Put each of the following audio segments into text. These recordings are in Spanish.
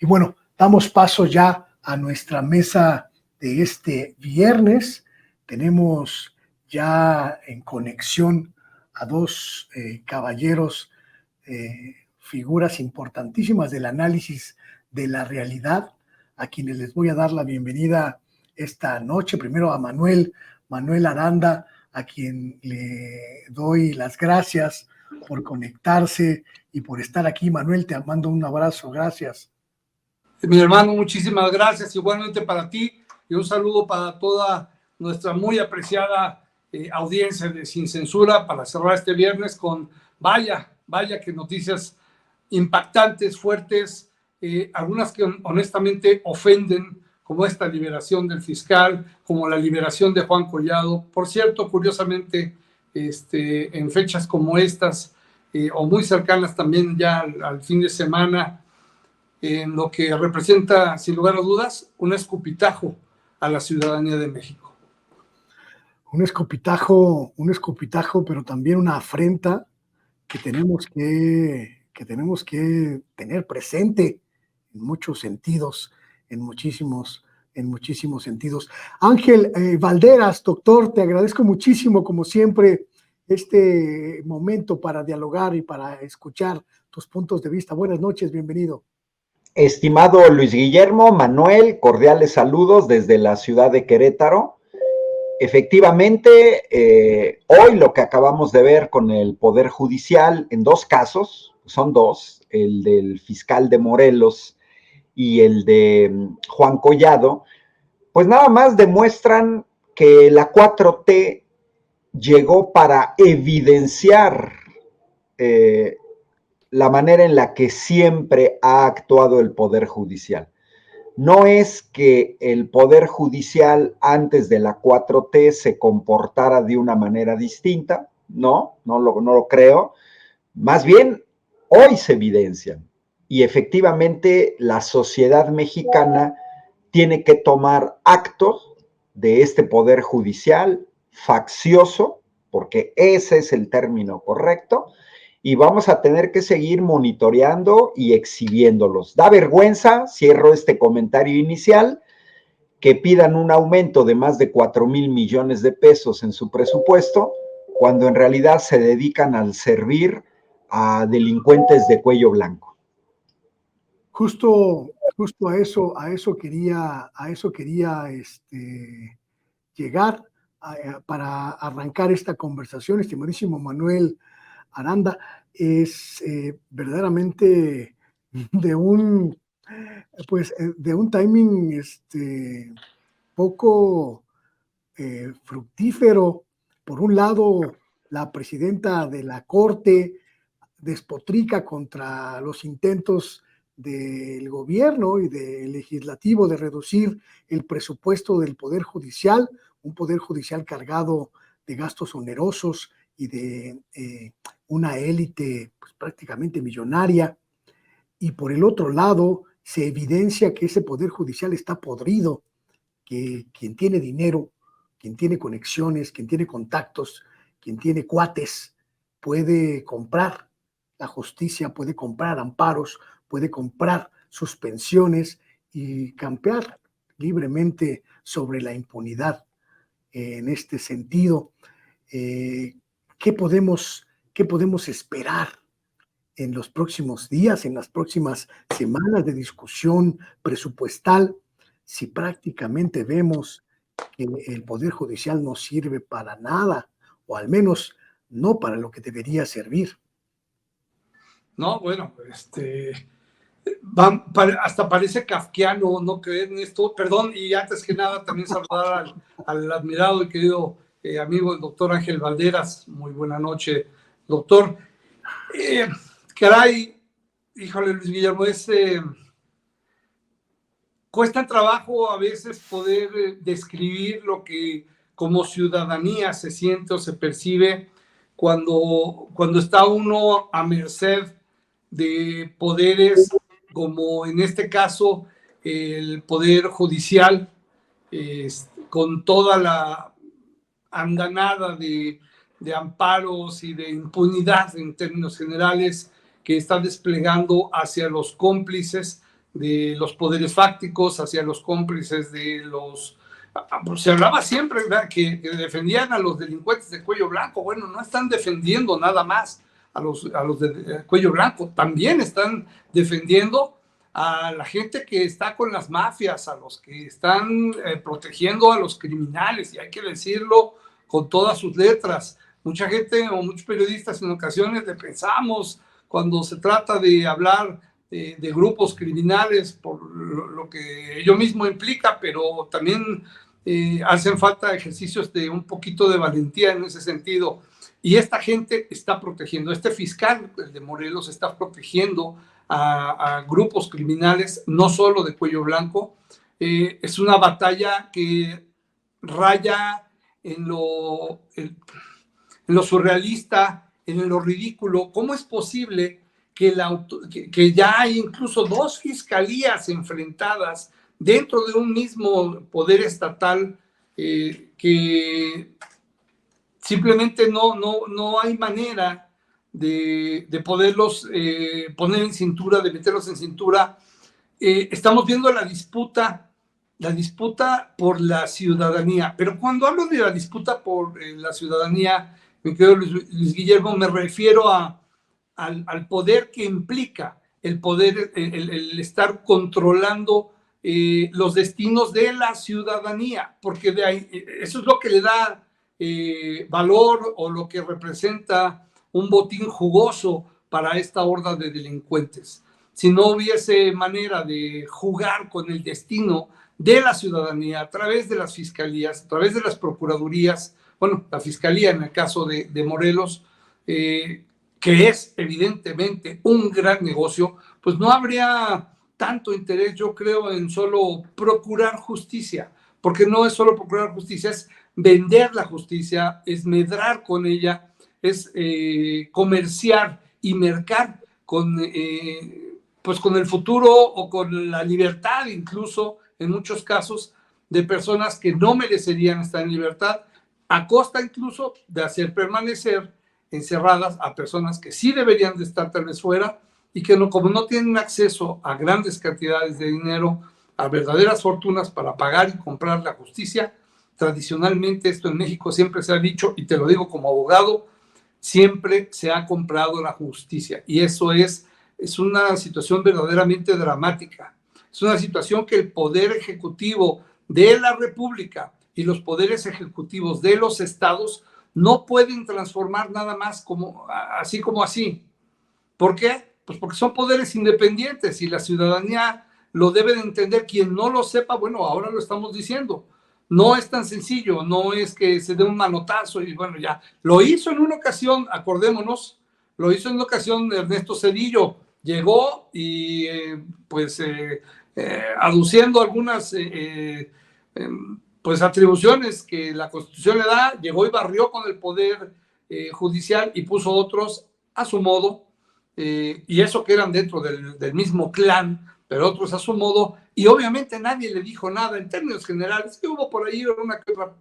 Y bueno, damos paso ya a nuestra mesa de este viernes. Tenemos ya en conexión a dos caballeros, figuras importantísimas del análisis de la realidad, a quienes les voy a dar la bienvenida esta noche. Primero a Manuel Aranda, a quien le doy las gracias por conectarse y por estar aquí. Manuel, te mando un abrazo, gracias. Mi hermano, muchísimas gracias, igualmente para ti, y un saludo para toda nuestra muy apreciada audiencia de Sin Censura, para cerrar este viernes con vaya que noticias impactantes, fuertes, algunas que honestamente ofenden, como esta liberación del fiscal, como la liberación de Juan Collado. Por cierto, curiosamente, en fechas como estas, o muy cercanas también ya al fin de semana, en lo que representa, sin lugar a dudas, un escupitajo a la ciudadanía de México. Un escupitajo, pero también una afrenta que tenemos que tener presente en muchos sentidos, en muchísimos sentidos. Ángel Valderas, doctor, te agradezco muchísimo, como siempre, este momento para dialogar y para escuchar tus puntos de vista. Buenas noches, bienvenido. Estimado Luis Guillermo, Manuel, cordiales saludos desde la ciudad de Querétaro. Efectivamente, hoy lo que acabamos de ver con el Poder Judicial en dos casos, son dos, el del fiscal de Morelos y el de Juan Collado, pues nada más demuestran que la 4T llegó para evidenciar la manera en la que siempre ha actuado el Poder Judicial. No es que el Poder Judicial antes de la 4T se comportara de una manera distinta, no lo creo. Más bien, hoy se evidencian. Y efectivamente, la sociedad mexicana tiene que tomar actos de este Poder Judicial faccioso, porque ese es el término correcto, y vamos a tener que seguir monitoreando y exhibiéndolos. Da vergüenza, cierro este comentario inicial, que pidan un aumento de más de 4,000 millones de pesos en su presupuesto, cuando en realidad se dedican al servir a delincuentes de cuello blanco. Justo a eso quería llegar para arrancar esta conversación, estimadísimo Manuel Aranda. Es verdaderamente de un timing poco fructífero. Por un lado, la presidenta de la Corte despotrica contra los intentos del gobierno y del legislativo de reducir el presupuesto del Poder Judicial, un Poder Judicial cargado de gastos onerosos y de una élite pues, prácticamente millonaria. Y por el otro lado, se evidencia que ese Poder Judicial está podrido, que quien tiene dinero, quien tiene conexiones, quien tiene contactos, quien tiene cuates, puede comprar la justicia, puede comprar amparos, puede comprar suspensiones y campear libremente sobre la impunidad. En este sentido, ¿qué podemos esperar en los próximos días, en las próximas semanas de discusión presupuestal, si prácticamente vemos que el Poder Judicial no sirve para nada, o al menos no para lo que debería servir? No, bueno, hasta parece kafkiano no creer en esto. Perdón, y antes que nada también saludar al admirado y querido amigo el doctor Ángel Valderas. Muy buena noche, doctor. Caray, híjole, Luis Guillermo, cuesta trabajo a veces poder describir lo que como ciudadanía se siente o se percibe cuando está uno a merced de poderes como en este caso el Poder Judicial, con toda la andanada de amparos y de impunidad en términos generales que está desplegando hacia los cómplices de los poderes fácticos hacia los cómplices de los... Se hablaba siempre, ¿verdad?, que defendían a los delincuentes de cuello blanco. Bueno, no están defendiendo nada más a los de cuello blanco, también están defendiendo a la gente que está con las mafias, a los que están protegiendo a los criminales, y hay que decirlo con todas sus letras. Mucha gente o muchos periodistas en ocasiones le pensamos cuando se trata de hablar de grupos criminales por lo que ello mismo implica, pero también hacen falta ejercicios de un poquito de valentía en ese sentido. Y esta gente está protegiendo, este fiscal, el de Morelos, está protegiendo a grupos criminales, no solo de cuello blanco. Es una batalla que raya en lo surrealista, en lo ridículo. ¿Cómo es posible que ya hay incluso dos fiscalías enfrentadas dentro de un mismo poder estatal, que simplemente no hay manera de poderlos poner en cintura, de meterlos en cintura? Estamos viendo la disputa por la ciudadanía, pero cuando hablo de la disputa por la ciudadanía, mi querido Luis Guillermo, me refiero al poder que implica el poder, el estar controlando los destinos de la ciudadanía, porque de ahí, eso es lo que le da valor, o lo que representa un botín jugoso para esta horda de delincuentes. Si no hubiese manera de jugar con el destino de la ciudadanía a través de las fiscalías, a través de las procuradurías, bueno, la fiscalía en el caso de Morelos, que es evidentemente un gran negocio, pues no habría tanto interés, yo creo, en solo procurar justicia, porque no es solo procurar justicia, es vender la justicia, es medrar con ella, es comerciar y mercar pues con el futuro o con la libertad, incluso en muchos casos, de personas que no merecerían estar en libertad, a costa incluso de hacer permanecer encerradas a personas que sí deberían de estar tal vez fuera, y que como no tienen acceso a grandes cantidades de dinero, a verdaderas fortunas para pagar y comprar la justicia. Tradicionalmente esto en México siempre se ha dicho, y te lo digo como abogado, siempre se ha comprado la justicia, y eso es una situación verdaderamente dramática. Es una situación que el poder ejecutivo de la República y los poderes ejecutivos de los estados no pueden transformar nada más así como así. ¿Por qué? Pues porque son poderes independientes y la ciudadanía lo debe de entender. Quien no lo sepa, bueno, ahora lo estamos diciendo. No es tan sencillo, no es que se dé un manotazo y bueno, ya. Lo hizo en una ocasión, acordémonos, lo hizo en una ocasión Ernesto Zedillo. Llegó y aduciendo algunas pues atribuciones que la Constitución le da, llegó y barrió con el poder judicial y puso otros a su modo, y eso que eran dentro del mismo clan, pero otros a su modo, y obviamente nadie le dijo nada en términos generales, que hubo por ahí una que otra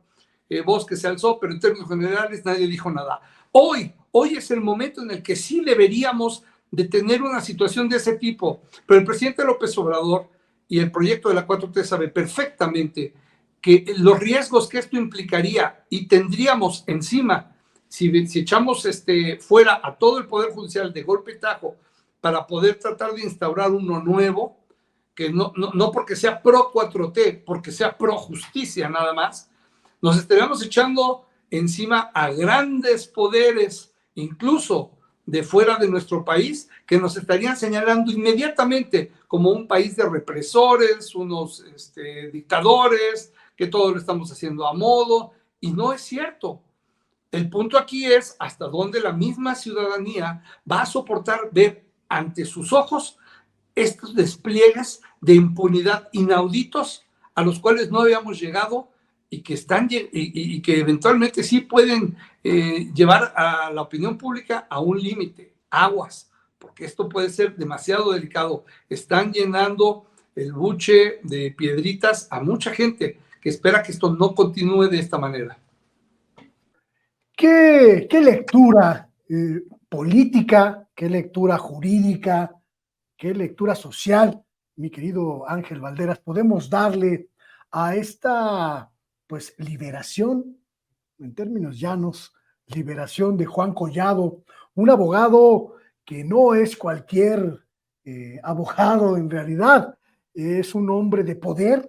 voz que se alzó, pero en términos generales nadie dijo nada. Hoy es el momento en el que sí deberíamos de tener una situación de ese tipo, pero el presidente López Obrador y el proyecto de la 4T sabe perfectamente que los riesgos que esto implicaría, y tendríamos encima, si echamos fuera a todo el Poder Judicial de golpe y tajo para poder tratar de instaurar uno nuevo, que no porque sea pro 4T, porque sea pro justicia nada más, nos estaríamos echando encima a grandes poderes, incluso de fuera de nuestro país, que nos estarían señalando inmediatamente como un país de represores, unos dictadores, que todo lo estamos haciendo a modo, y no es cierto. El punto aquí es hasta dónde la misma ciudadanía va a soportar ver ante sus ojos estos despliegues de impunidad inauditos a los cuales no habíamos llegado, y que eventualmente sí pueden llevar a la opinión pública a un límite. Aguas, porque esto puede ser demasiado delicado. Están llenando el buche de piedritas a mucha gente que espera que esto no continúe de esta manera. ¿Qué lectura política, qué lectura jurídica, qué lectura social mi querido Ángel Valderas, podemos darle a esta, pues, liberación, en términos llanos, liberación de Juan Collado, un abogado que no es cualquier abogado en realidad, es un hombre de poder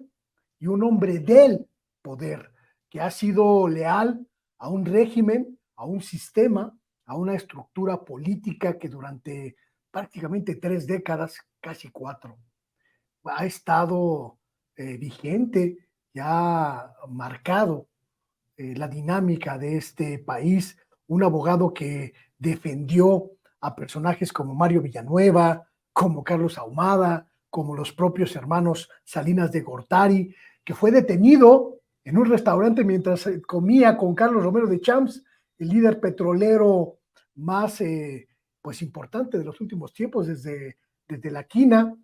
y un hombre del poder, que ha sido leal a un régimen, a un sistema, a una estructura política que durante prácticamente 3 décadas, casi 4, ha estado vigente y ha marcado la dinámica de este país, un abogado que defendió a personajes como Mario Villanueva, como Carlos Ahumada, como los propios hermanos Salinas de Gortari, que fue detenido en un restaurante mientras comía con Carlos Romero de Champs, el líder petrolero más pues importante de los últimos tiempos, desde la quina,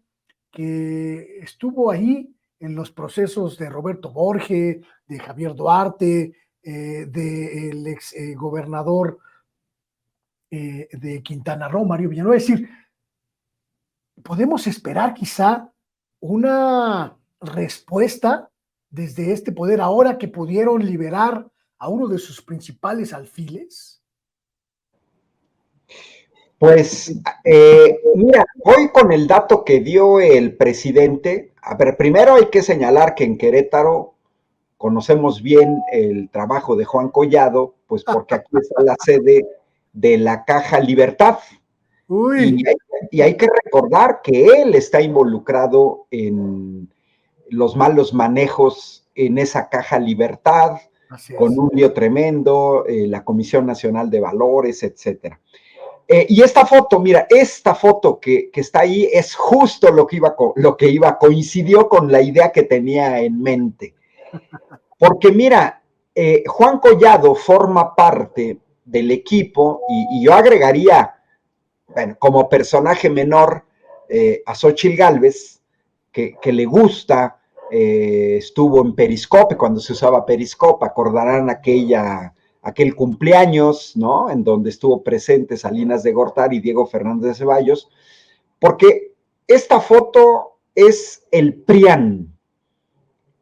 que estuvo ahí en los procesos de Roberto Borge, de Javier Duarte, del ex gobernador de Quintana Roo, Mario Villanueva. Es decir, podemos esperar quizá una respuesta desde este poder ahora que pudieron liberar a uno de sus principales alfiles. Pues, mira, voy con el dato que dio el presidente. A ver, primero hay que señalar que en Querétaro conocemos bien el trabajo de Juan Collado, pues porque aquí está la sede de la Caja Libertad. Uy. Y hay que recordar que él está involucrado en los malos manejos en esa Caja Libertad, con un lío tremendo, la Comisión Nacional de Valores, etcétera. Y esta foto, mira, esta foto que está ahí es justo lo que coincidió con la idea que tenía en mente. Porque mira, Juan Collado forma parte del equipo y yo agregaría, bueno, como personaje menor, a Xóchitl Gálvez, que le gusta, estuvo en Periscope, cuando se usaba Periscope, acordarán aquel cumpleaños, ¿no? En donde estuvo presente Salinas de Gortari y Diego Fernández de Ceballos, porque esta foto es el PRIAN,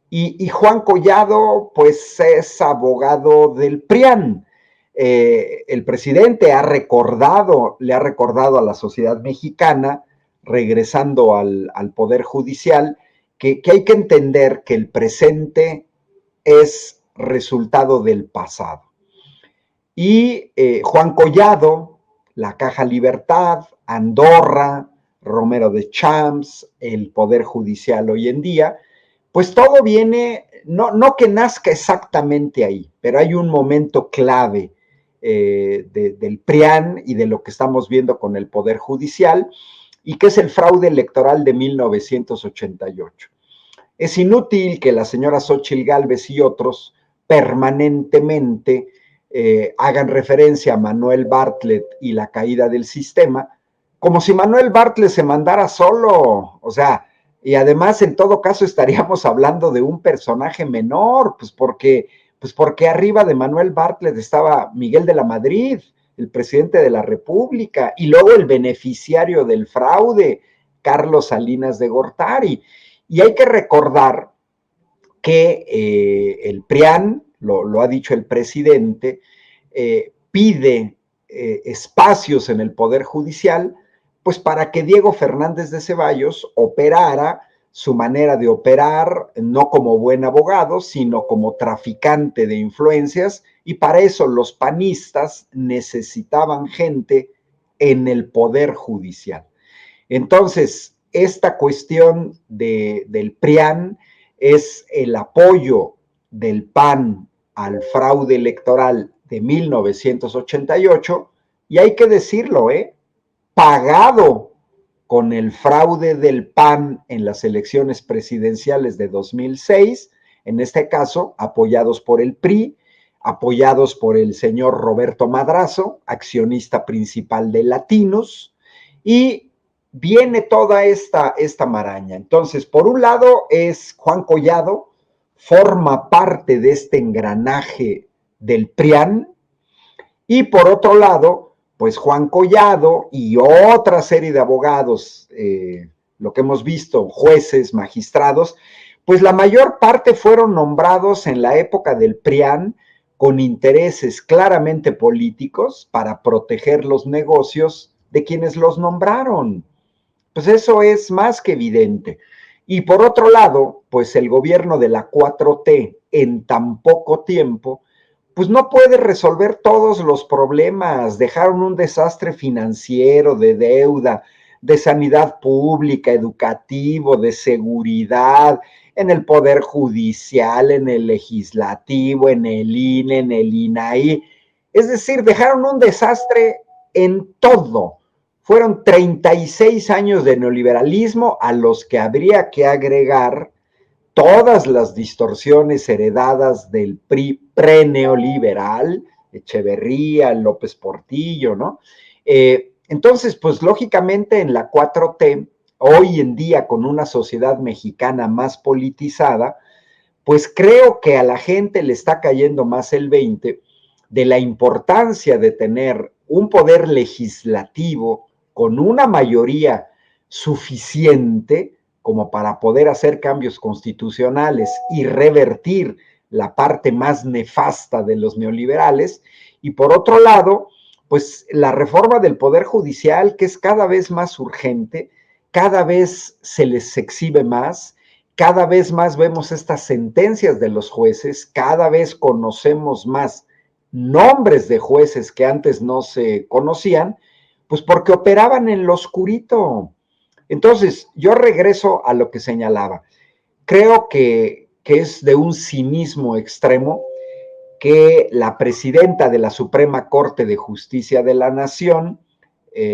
y Juan Collado, pues es abogado del PRIAN. El presidente le ha recordado a la sociedad mexicana, regresando al Poder Judicial, que hay que entender que el presente es resultado del pasado. Y Juan Collado, la Caja Libertad, Andorra, Romero de Champs, el Poder Judicial hoy en día, pues todo viene, no que nazca exactamente ahí, pero hay un momento clave del PRIAN y de lo que estamos viendo con el Poder Judicial, y que es el fraude electoral de 1988. Es inútil que la señora Xóchitl Gálvez y otros permanentemente hagan referencia a Manuel Bartlett y la caída del sistema, como si Manuel Bartlett se mandara solo, o sea, y además en todo caso estaríamos hablando de un personaje menor, pues porque arriba de Manuel Bartlett estaba Miguel de la Madrid, el presidente de la República, y luego el beneficiario del fraude, Carlos Salinas de Gortari. Y hay que recordar que el PRIAN, lo ha dicho el presidente, pide espacios en el Poder Judicial, pues para que Diego Fernández de Ceballos operara su manera de operar, no como buen abogado, sino como traficante de influencias, y para eso los panistas necesitaban gente en el Poder Judicial. Entonces, esta cuestión del PRIAN es el apoyo del PAN al fraude electoral de 1988, y hay que decirlo, pagado con el fraude del PAN en las elecciones presidenciales de 2006, en este caso apoyados por el PRI, apoyados por el señor Roberto Madrazo, accionista principal de Latinos, y viene toda esta maraña. Entonces, por un lado es Juan Collado, forma parte de este engranaje del PRIAN, y por otro lado, pues Juan Collado y otra serie de abogados lo que hemos visto, jueces, magistrados, pues la mayor parte fueron nombrados en la época del PRIAN con intereses claramente políticos para proteger los negocios de quienes los nombraron. Pues eso es más que evidente. Y por otro lado, pues el gobierno de la 4T en tan poco tiempo, pues no puede resolver todos los problemas. Dejaron un desastre financiero, de deuda, de sanidad pública, educativo, de seguridad, en el Poder Judicial, en el Legislativo, en el INE, en el INAI. Es decir, dejaron un desastre en todo. Fueron 36 años de neoliberalismo a los que habría que agregar todas las distorsiones heredadas del PRI preneoliberal, Echeverría, López Portillo, ¿no? Entonces, pues lógicamente en la 4T, hoy en día con una sociedad mexicana más politizada, pues creo que a la gente le está cayendo más el 20 de la importancia de tener un poder legislativo con una mayoría suficiente como para poder hacer cambios constitucionales y revertir la parte más nefasta de los neoliberales, y por otro lado, pues la reforma del Poder Judicial, que es cada vez más urgente, cada vez se les exhibe más, cada vez más vemos estas sentencias de los jueces, cada vez conocemos más nombres de jueces que antes no se conocían, pues porque operaban en lo oscurito. Entonces, yo regreso a lo que señalaba. Creo que es de un cinismo extremo que la presidenta de la Suprema Corte de Justicia de la Nación,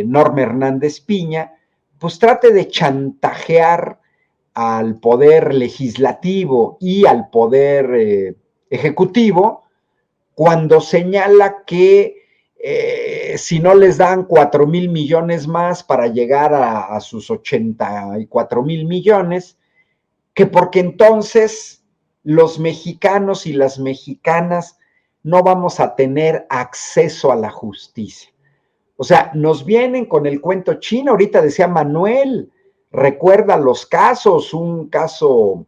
Norma Hernández Piña, pues trate de chantajear al poder legislativo y al poder ejecutivo cuando señala que si no les dan 4,000 millones más para llegar a sus 84,000 millones, que porque entonces los mexicanos y las mexicanas no vamos a tener acceso a la justicia. O sea, nos vienen con el cuento chino. Ahorita decía Manuel, recuerda los casos, un caso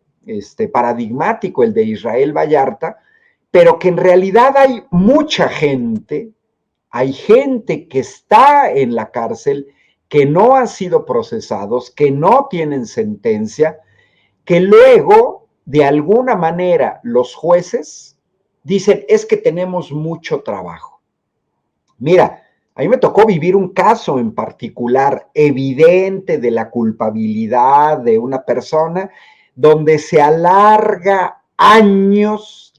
paradigmático, el de Israel Vallarta, pero que en realidad hay gente que está en la cárcel, que no han sido procesados, que no tienen sentencia, que luego, de alguna manera, los jueces dicen, es que tenemos mucho trabajo. Mira, a mí me tocó vivir un caso en particular evidente de la culpabilidad de una persona, donde se alarga años,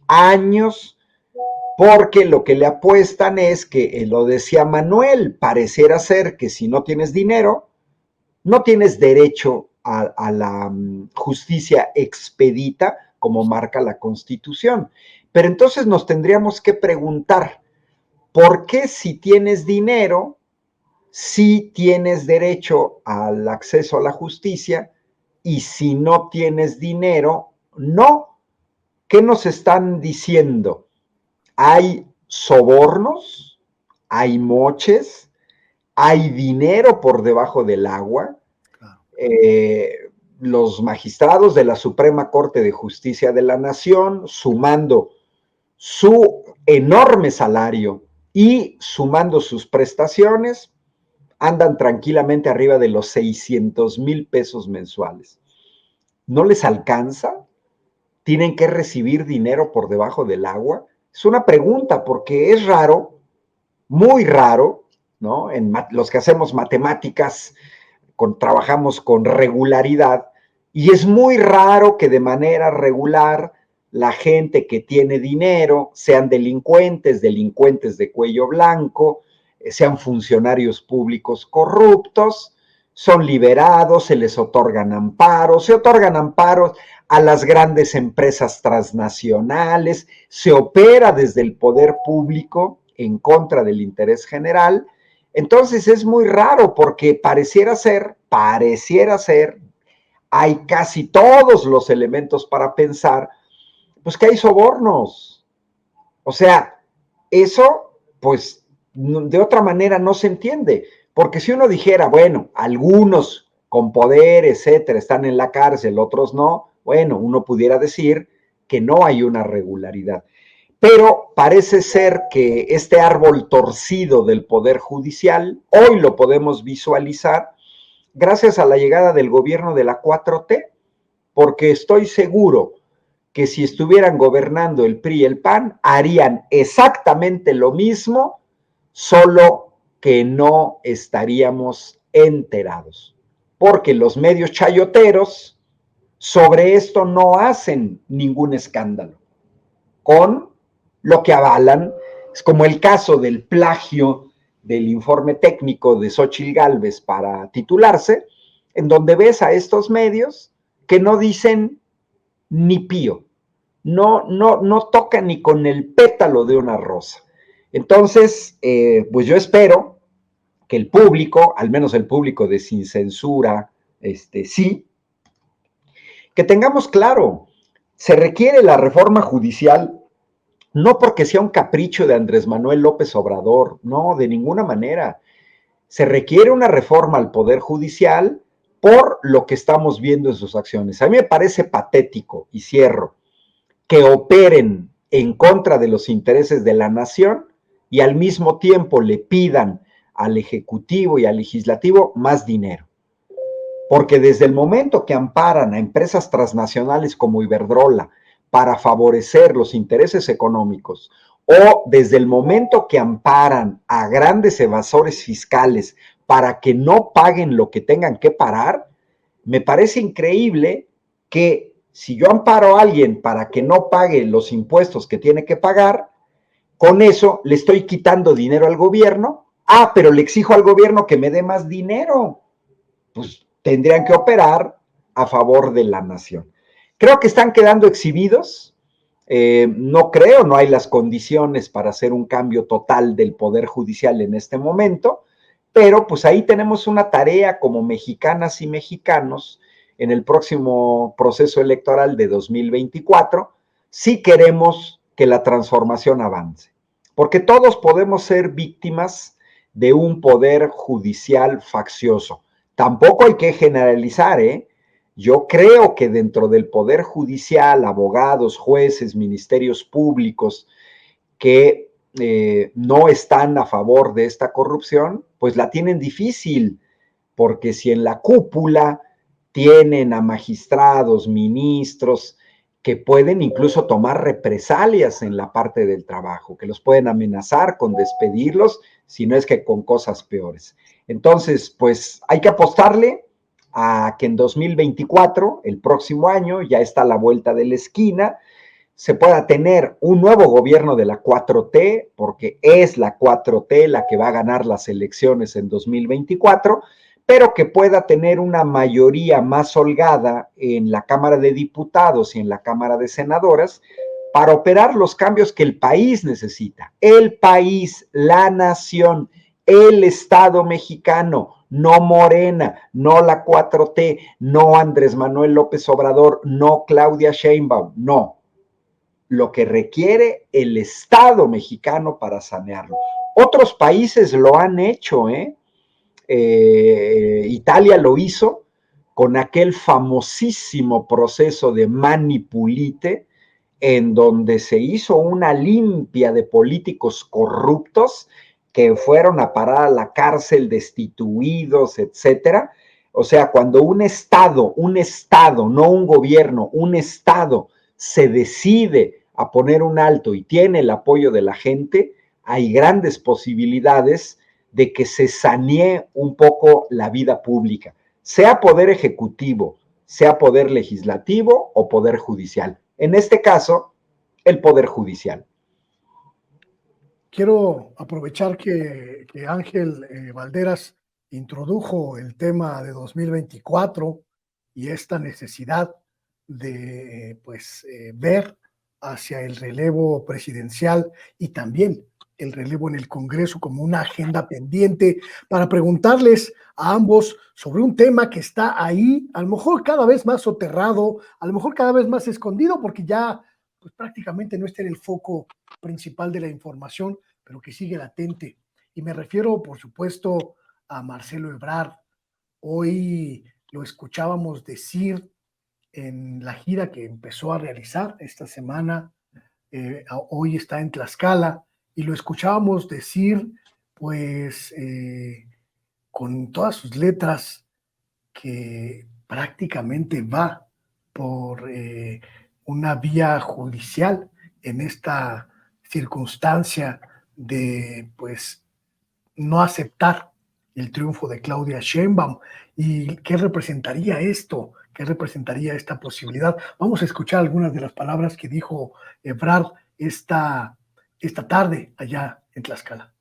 porque lo que le apuestan es que, lo decía Manuel, pareciera ser que si no tienes dinero, no tienes derecho a la justicia expedita como marca la Constitución. Pero entonces nos tendríamos que preguntar, ¿por qué si tienes dinero, sí tienes derecho al acceso a la justicia, y si no tienes dinero, no? ¿Qué nos están diciendo? Hay sobornos, hay moches, hay dinero por debajo del agua. Los magistrados de la Suprema Corte de Justicia de la Nación, sumando su enorme salario y sumando sus prestaciones, andan tranquilamente arriba de los 600,000 pesos mensuales. ¿No les alcanza? ¿Tienen que recibir dinero por debajo del agua? Es una pregunta, porque es raro, muy raro, ¿no? Los que hacemos matemáticas, trabajamos con regularidad, y es muy raro que de manera regular la gente que tiene dinero sean delincuentes de cuello blanco, sean funcionarios públicos corruptos, son liberados, se les otorgan amparos, se otorgan amparos a las grandes empresas transnacionales, se opera desde el poder público en contra del interés general. Entonces es muy raro, porque pareciera ser, hay casi todos los elementos para pensar, pues que hay sobornos. O sea, eso, pues, de otra manera no se entiende, porque si uno dijera, bueno, algunos con poder, etcétera, están en la cárcel, otros no, bueno, uno pudiera decir que no hay una regularidad. Pero parece ser que este árbol torcido del Poder Judicial, hoy lo podemos visualizar gracias a la llegada del gobierno de la 4T, porque estoy seguro que si estuvieran gobernando el PRI y el PAN, harían exactamente lo mismo, solo que no estaríamos enterados. Porque los medios chayoteros sobre esto no hacen ningún escándalo, con lo que avalan, es como el caso del plagio del informe técnico de Xóchitl Gálvez para titularse, en donde ves a estos medios que no dicen ni pío, no toca ni con el pétalo de una rosa. Entonces, pues yo espero que el público, al menos el público de Sin Censura, sí, que tengamos claro, se requiere la reforma judicial no porque sea un capricho de Andrés Manuel López Obrador, no, de ninguna manera. Se requiere una reforma al Poder Judicial por lo que estamos viendo en sus acciones. A mí me parece patético, y cierro, que operen en contra de los intereses de la nación y al mismo tiempo le pidan al Ejecutivo y al Legislativo más dinero. Porque desde el momento que amparan a empresas transnacionales como Iberdrola para favorecer los intereses económicos, o desde el momento que amparan a grandes evasores fiscales para que no paguen lo que tengan que pagar, me parece increíble que si yo amparo a alguien para que no pague los impuestos que tiene que pagar, con eso le estoy quitando dinero al gobierno. Ah, pero le exijo al gobierno que me dé más dinero. Pues tendrían que operar a favor de la nación. Creo que están quedando exhibidos. No creo, no hay las condiciones para hacer un cambio total del Poder Judicial en este momento, pero pues ahí tenemos una tarea como mexicanas y mexicanos en el próximo proceso electoral de 2024, si queremos que la transformación avance. Porque todos podemos ser víctimas de un poder judicial faccioso. Tampoco hay que generalizar, ¿eh? Yo creo que dentro del Poder Judicial, abogados, jueces, ministerios públicos que no están a favor de esta corrupción, pues la tienen difícil, porque si en la cúpula tienen a magistrados, ministros, que pueden incluso tomar represalias en la parte del trabajo, que los pueden amenazar con despedirlos, si no es que con cosas peores. Entonces, pues hay que apostarle a que en 2024, el próximo año, ya está a la vuelta de la esquina, se pueda tener un nuevo gobierno de la 4T, porque es la 4T la que va a ganar las elecciones en 2024, pero que pueda tener una mayoría más holgada en la Cámara de Diputados y en la Cámara de Senadoras para operar los cambios que el país necesita. El país, la nación, el Estado mexicano, no Morena, no la 4T, no Andrés Manuel López Obrador, no Claudia Sheinbaum, no. Lo que requiere el Estado mexicano para sanearlo. Otros países lo han hecho, Italia lo hizo con aquel famosísimo proceso de Mani Pulite, en donde se hizo una limpia de políticos corruptos que fueron a parar a la cárcel, destituidos, etcétera. O sea, cuando un Estado, no un gobierno, un Estado se decide a poner un alto y tiene el apoyo de la gente, hay grandes posibilidades de que se sanee un poco la vida pública, sea poder ejecutivo, sea poder legislativo o poder judicial. En este caso, el poder judicial. Quiero aprovechar que Ángel Valderas introdujo el tema de 2024 y esta necesidad de ver hacia el relevo presidencial y también el relevo en el Congreso como una agenda pendiente para preguntarles a ambos sobre un tema que está ahí, a lo mejor cada vez más soterrado, a lo mejor cada vez más escondido, porque ya pues, prácticamente no está en el foco principal de la información, pero que sigue latente. Y me refiero, por supuesto, a Marcelo Ebrard. Hoy lo escuchábamos decir en la gira que empezó a realizar esta semana, hoy está en Tlaxcala, y lo escuchábamos decir, pues, con todas sus letras, que prácticamente va por una vía judicial en esta circunstancia de, pues, no aceptar el triunfo de Claudia Sheinbaum. ¿Y qué representaría esto? ¿Qué representaría esta posibilidad? Vamos a escuchar algunas de las palabras que dijo Ebrard esta tarde allá en Tlaxcala.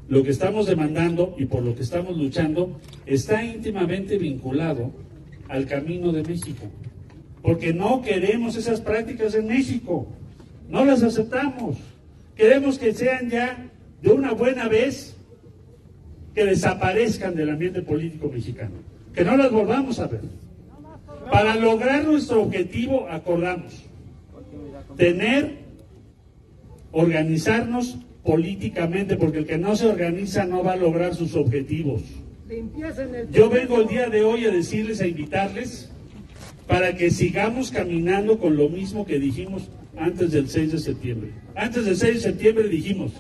Lo que estamos demandando y por lo que estamos luchando está íntimamente vinculado al camino de México, porque no queremos esas prácticas en México, no las aceptamos, queremos que sean ya de una buena vez, que desaparezcan del ambiente político mexicano, que no las volvamos a ver. Para lograr nuestro objetivo acordamos organizarnos políticamente, porque el que no se organiza no va a lograr sus objetivos. Yo vengo el día de hoy a decirles, a invitarles, para que sigamos caminando con lo mismo que dijimos antes del 6 de septiembre. Antes del 6 de septiembre dijimos,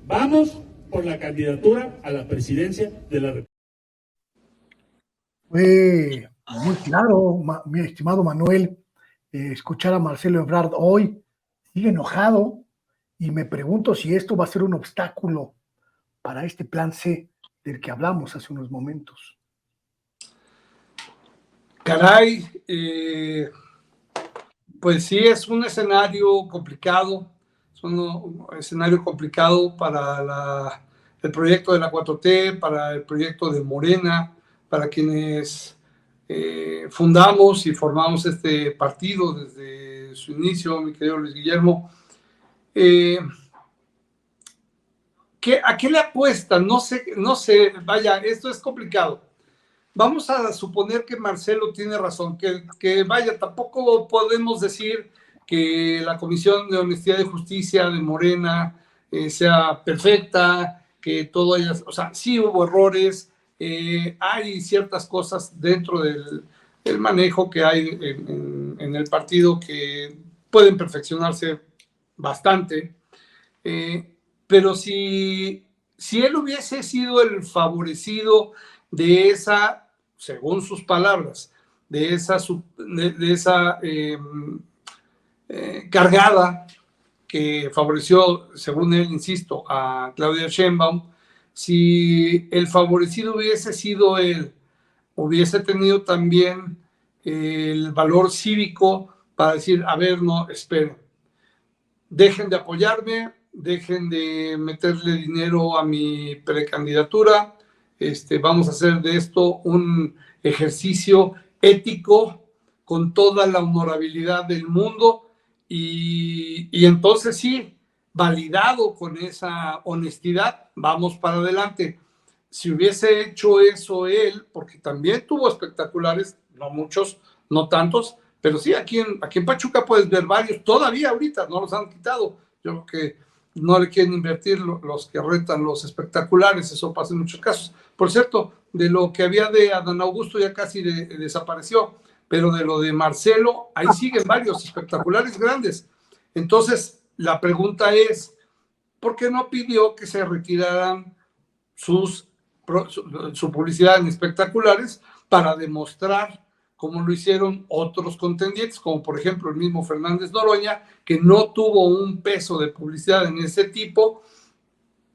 vamos por la candidatura a la presidencia de la República. Fue muy claro, mi estimado Manuel, escuchar a Marcelo Ebrard hoy. Sigue enojado, y me pregunto si esto va a ser un obstáculo para este plan C del que hablamos hace unos momentos. Caray, pues sí, es un escenario complicado, para el proyecto de la 4T, para el proyecto de Morena, para quienes fundamos y formamos este partido desde su inicio, mi querido Luis Guillermo. ¿A qué le apuestan? No sé, vaya, esto es complicado. Vamos a suponer que Marcelo tiene razón, que vaya, tampoco podemos decir que la Comisión de Honestidad y Justicia de Morena sea perfecta, que todo haya, o sea, sí hubo errores, hay ciertas cosas dentro del manejo que hay en el partido que pueden perfeccionarse bastante, pero si él hubiese sido el favorecido de esa, según sus palabras, de esa cargada que favoreció, según él, insisto, a Claudia Sheinbaum, si el favorecido hubiese sido él, hubiese tenido también el valor cívico para decir, a ver, no, esperen, dejen de apoyarme, dejen de meterle dinero a mi precandidatura, vamos a hacer de esto un ejercicio ético con toda la honorabilidad del mundo y entonces sí, validado con esa honestidad, vamos para adelante. Si hubiese hecho eso él, porque también tuvo espectaculares, no muchos, no tantos, pero sí, aquí en Pachuca puedes ver varios, todavía ahorita no los han quitado. Yo creo que no le quieren invertir los que rentan los espectaculares, eso pasa en muchos casos. Por cierto, de lo que había de Adán Augusto ya casi desapareció, pero de lo de Marcelo, ahí siguen varios espectaculares grandes. Entonces, la pregunta es, ¿por qué no pidió que se retiraran su publicidad en espectaculares para demostrar, como lo hicieron otros contendientes, como por ejemplo el mismo Fernández Noroña, que no tuvo un peso de publicidad en ese tipo,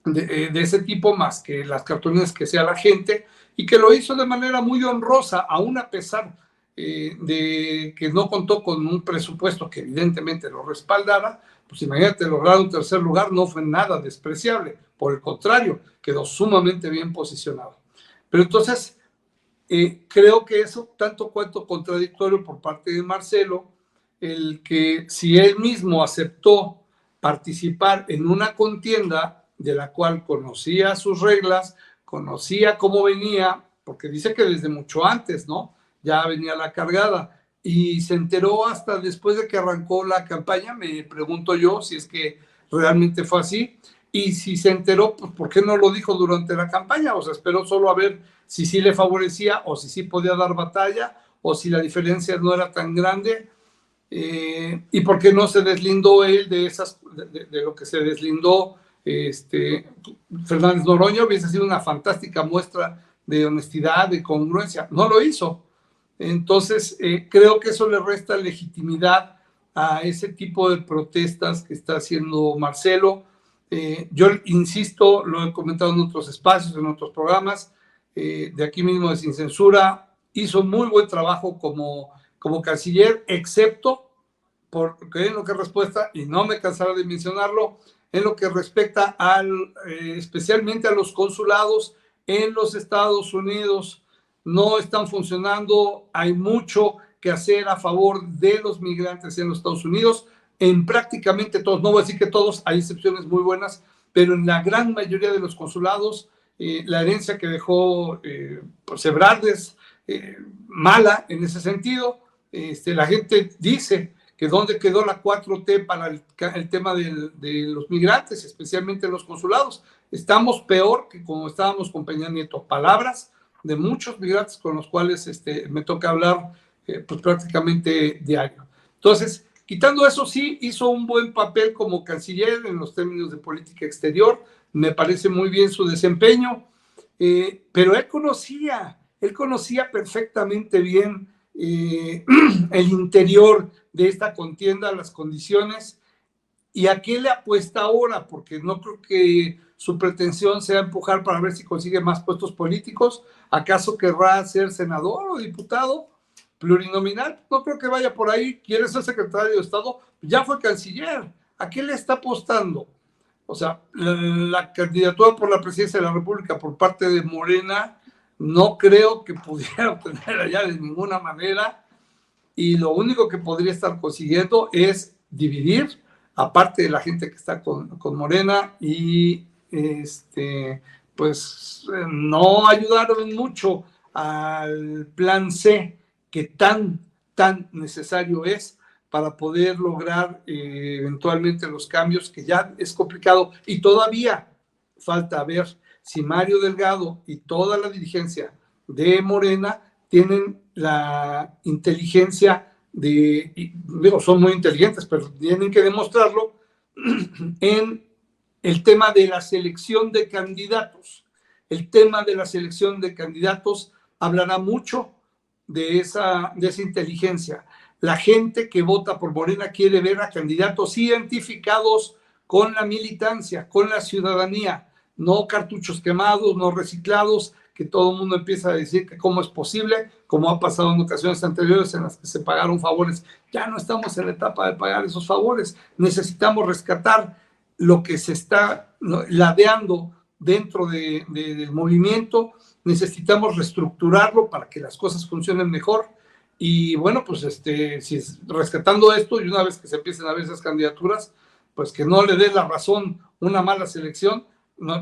de ese tipo, más que las cartulinas que sea la gente, y que lo hizo de manera muy honrosa, aún a pesar de que no contó con un presupuesto que evidentemente lo respaldara. Pues imagínate, lograr un tercer lugar no fue nada despreciable, por el contrario, quedó sumamente bien posicionado. Pero entonces, creo que eso, tanto cuanto contradictorio por parte de Marcelo, el que si él mismo aceptó participar en una contienda de la cual conocía sus reglas, conocía cómo venía, porque dice que desde mucho antes, ¿no? Ya venía la cargada, y se enteró hasta después de que arrancó la campaña, me pregunto yo si es que realmente fue así, y si se enteró, pues ¿por qué no lo dijo durante la campaña? O sea, esperó solo a ver si sí le favorecía o si sí podía dar batalla o si la diferencia no era tan grande. Y por qué no se deslindó él de lo que se deslindó Fernández Noroña. Hubiese sido una fantástica muestra de honestidad, de congruencia. No lo hizo. Entonces, creo que eso le resta legitimidad a ese tipo de protestas que está haciendo Marcelo. Yo insisto, lo he comentado en otros espacios, en otros programas, de aquí mismo de Sin Censura, hizo muy buen trabajo como canciller, excepto porque en lo que respuesta, y no me cansaré de mencionarlo, en lo que respecta especialmente a los consulados en los Estados Unidos, no están funcionando, hay mucho que hacer a favor de los migrantes en los Estados Unidos, en prácticamente todos, no voy a decir que todos, hay excepciones muy buenas, pero en la gran mayoría de los consulados, la herencia que dejó pues Ebrard es mala en ese sentido. La gente dice que dónde quedó la 4T para el tema de los migrantes, especialmente en los consulados. Estamos peor que como estábamos con Peña Nieto. Palabras de muchos migrantes con los cuales me toca hablar pues prácticamente diario. Entonces, quitando eso, sí hizo un buen papel como canciller en los términos de política exterior. Me parece muy bien su desempeño, pero él conocía perfectamente bien el interior de esta contienda, las condiciones, y a qué le apuesta ahora, porque no creo que su pretensión sea empujar para ver si consigue más puestos políticos. ¿Acaso querrá ser senador o diputado plurinominal? No creo que vaya por ahí. ¿Quiere ser secretario de Estado? Ya fue canciller. ¿A qué le está apostando? O sea, la candidatura por la presidencia de la República por parte de Morena no creo que pudiera obtener allá de ninguna manera, y lo único que podría estar consiguiendo es dividir, aparte de la gente que está con Morena, y pues no ayudaron mucho al plan C, que tan necesario es para poder lograr eventualmente los cambios, que ya es complicado, y todavía falta ver si Mario Delgado y toda la dirigencia de Morena tienen la inteligencia son muy inteligentes, pero tienen que demostrarlo en el tema de la selección de candidatos. El tema de la selección de candidatos hablará mucho de esa inteligencia. La gente que vota por Morena quiere ver a candidatos identificados con la militancia, con la ciudadanía, no cartuchos quemados, no reciclados, que todo el mundo empieza a decir que cómo es posible, como ha pasado en ocasiones anteriores en las que se pagaron favores. Ya no estamos en la etapa de pagar esos favores. Necesitamos rescatar lo que se está ladeando dentro del movimiento. Necesitamos reestructurarlo para que las cosas funcionen mejor. Y bueno, pues si rescatando esto, y una vez que se empiecen a ver esas candidaturas, pues que no le dé la razón una mala selección,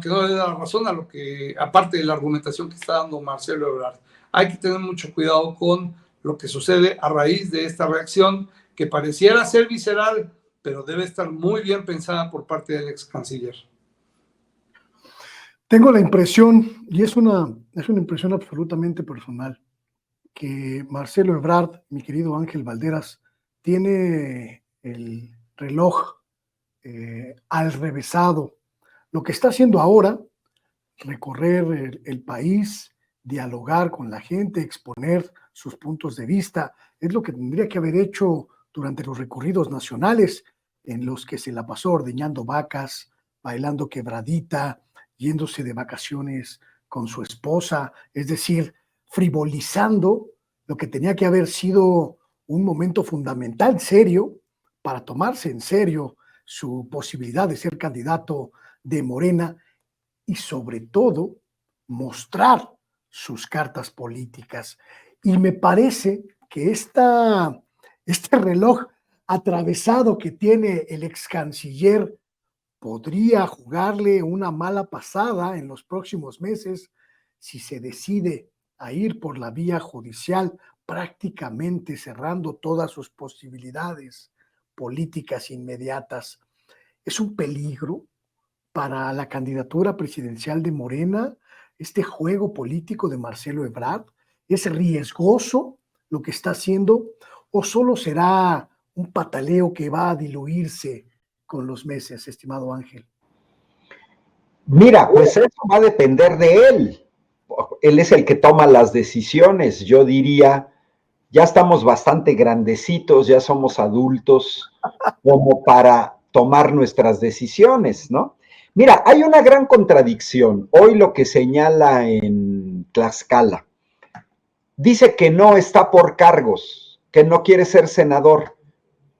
que no le dé la razón a lo que, aparte de la argumentación que está dando Marcelo Ebrard. Hay que tener mucho cuidado con lo que sucede a raíz de esta reacción, que pareciera ser visceral, pero debe estar muy bien pensada por parte del ex canciller. Tengo la impresión, y es una impresión absolutamente personal, que Marcelo Ebrard, mi querido Ángel Valderas, tiene el reloj al revésado. Lo que está haciendo ahora, recorrer el país, dialogar con la gente, exponer sus puntos de vista, es lo que tendría que haber hecho durante los recorridos nacionales, en los que se la pasó ordeñando vacas, bailando quebradita, yéndose de vacaciones con su esposa, es decir, frivolizando lo que tenía que haber sido un momento fundamental, serio, para tomarse en serio su posibilidad de ser candidato de Morena y sobre todo mostrar sus cartas políticas. Y me parece que este reloj atravesado que tiene el ex canciller podría jugarle una mala pasada en los próximos meses si se decide a ir por la vía judicial, prácticamente cerrando todas sus posibilidades políticas inmediatas. Es un peligro para la candidatura presidencial de Morena, este juego político de Marcelo Ebrard? ¿Es riesgoso lo que está haciendo o solo será un pataleo que va a diluirse con los meses, estimado Ángel? Mira, pues eso va a depender de él. Él es el que toma las decisiones. Yo diría, ya estamos bastante grandecitos, ya somos adultos como para tomar nuestras decisiones, ¿no? Mira, hay una gran contradicción. Hoy lo que señala en Tlaxcala, dice que no está por cargos, que no quiere ser senador,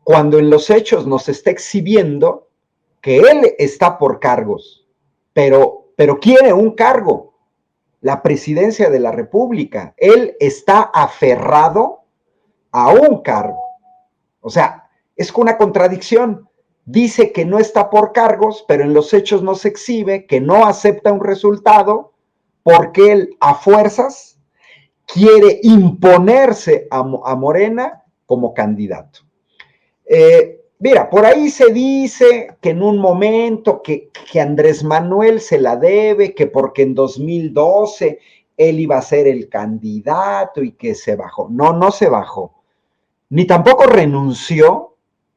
cuando en los hechos nos está exhibiendo que él está por cargos, pero quiere un cargo, la presidencia de la República. Él está aferrado a un cargo. O sea, es una contradicción. Dice que no está por cargos, pero en los hechos nos exhibe que no acepta un resultado porque él a fuerzas quiere imponerse a Morena como candidato. Mira, por ahí se dice que en un momento que Andrés Manuel se la debe, que porque en 2012 él iba a ser el candidato y que se bajó. No, no se bajó. Ni tampoco renunció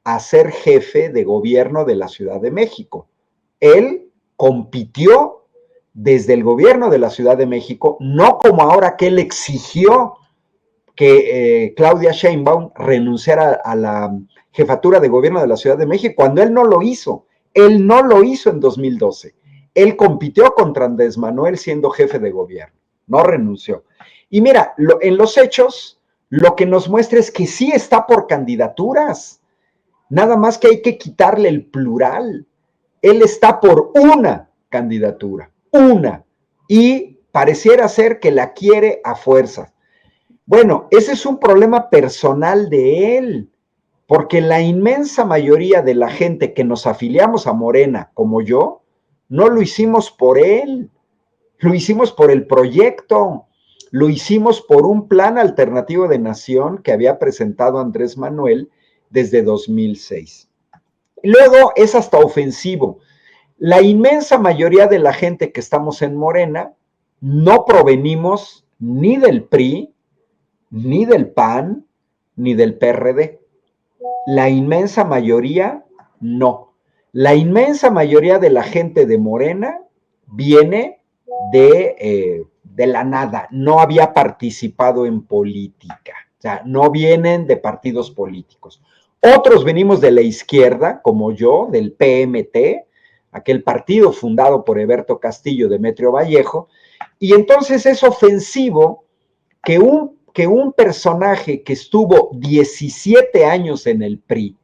a ser jefe de gobierno de la Ciudad de México. Él compitió desde el gobierno de la Ciudad de México, no como ahora que él exigió que Claudia Sheinbaum renunciara a la jefatura de gobierno de la Ciudad de México, cuando él no lo hizo. Él no lo hizo en 2012. Él compitió contra Andrés Manuel siendo jefe de gobierno, no renunció. Y mira, en los hechos, lo que nos muestra es que sí está por candidaturas, nada más que hay que quitarle el plural. Él está por una candidatura, una, y pareciera ser que la quiere a fuerza. Bueno, ese es un problema personal de él, porque la inmensa mayoría de la gente que nos afiliamos a Morena, como yo, no lo hicimos por él, lo hicimos por el proyecto, lo hicimos por un plan alternativo de nación que había presentado Andrés Manuel desde 2006. Luego es hasta ofensivo. La inmensa mayoría de la gente que estamos en Morena no provenimos ni del PRI, ni del PAN, ni del PRD. La inmensa mayoría no. La inmensa mayoría de la gente de Morena viene de la nada, no había participado en política, o sea, no vienen de partidos políticos. Otros venimos de la izquierda, como yo, del PMT, aquel partido fundado por Heberto Castillo, Demetrio Vallejo, y entonces es ofensivo que un personaje que estuvo 17 años en el PRI,